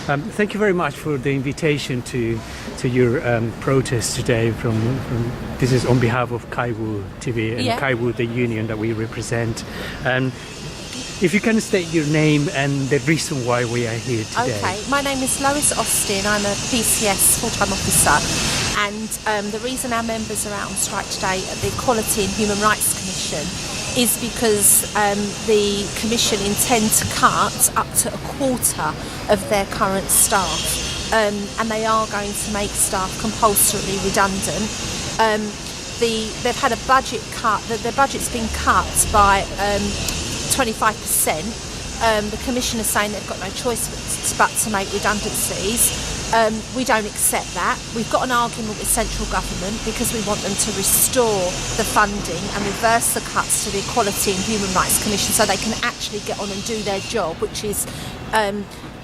Thank you very much for the invitation to your protest today. This is on behalf of CAIWU TV and CAIWU, the union that we represent. If you can state your name and the reason why we are here today. Okay, my name is Lois Austin. I'm a PCS full-time officer, and the reason our members are out on strike today at the Equality and Human Rights Commission is because the Commission intend to cut up to a quarter of their current staff, and they are going to make staff compulsorily redundant. They've had a budget cut, their budget's been cut by 25%. The Commission is saying they've got no choice but to make redundancies. We don't accept that. We've got an argument with central government because we want them to restore the funding and reverse the cuts to the Equality and Human Rights Commission so they can actually get on and do their job, which is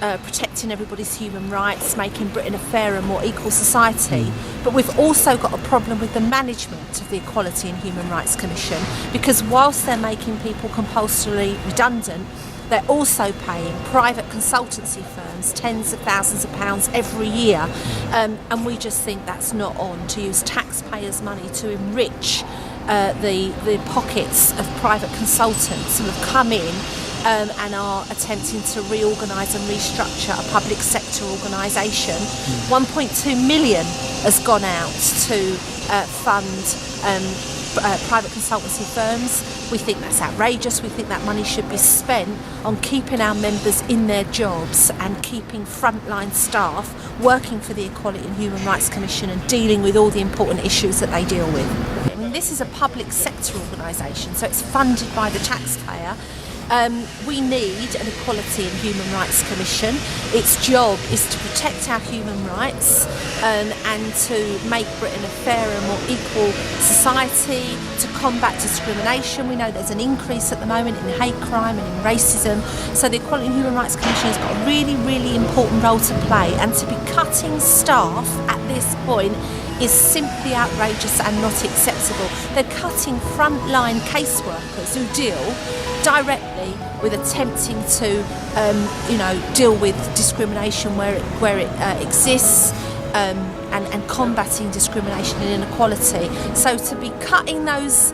protecting everybody's human rights, making Britain a fairer, more equal society. But we've also got a problem with the management of the Equality and Human Rights Commission, because whilst they're making people compulsorily redundant, they're also paying private consultancy firms tens of thousands of pounds every year, and we just think that's not on, to use taxpayers' money to enrich the pockets of private consultants who have come in and are attempting to reorganise and restructure a public sector organisation. 1.2 million has gone out to fund private consultancy firms. We think that's outrageous. We think that money should be spent on keeping our members in their jobs and keeping frontline staff working for the Equality and Human Rights Commission and dealing with all the important issues that they deal with. I mean, this is a public sector organisation, so it's funded by the taxpayer. We need an Equality and Human Rights Commission. Its job is to protect our human rights and to make Britain a fairer, more equal society, to combat discrimination. We know there's an increase at the moment in hate crime and in racism. So the Equality and Human Rights Commission has got a really, really important role to play, and to be cutting staff at this point is simply outrageous and not acceptable. They're cutting frontline caseworkers who deal directly with attempting to, deal with discrimination where it exists, and combating discrimination and inequality. So to be cutting those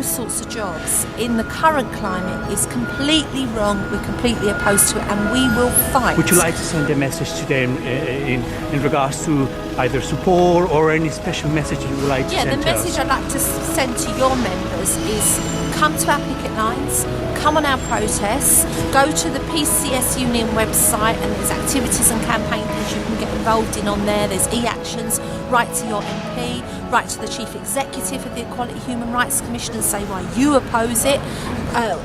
sorts of jobs in the current climate is completely wrong. We're completely opposed to it, and we will fight. Would you like to send a message to them in regards to either support or any special message you would like to send to us? Yeah, the message I'd like to send to your members is come to our picket lines, come on our protests, go to the PCS Union website, and there's activities and campaigns you can get involved in on there. There's e-actions. Write to your MP, write to the Chief Executive of the Equality Human Rights Commission and say why you oppose it,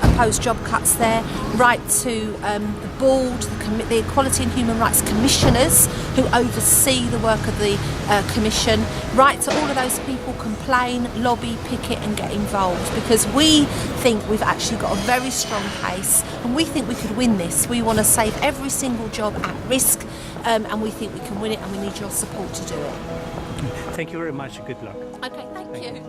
oppose job cuts there. Write to the board, the Equality and Human Rights Commissioners who oversee the work of the Commission. Write to all of those people, complain, lobby, picket and get involved, because we think we've actually got a very strong case and we think we could win this. We want to save every single job at risk, and we think we can win it, and we need your support to do it. Thank you very much. Good luck. Okay, thank you.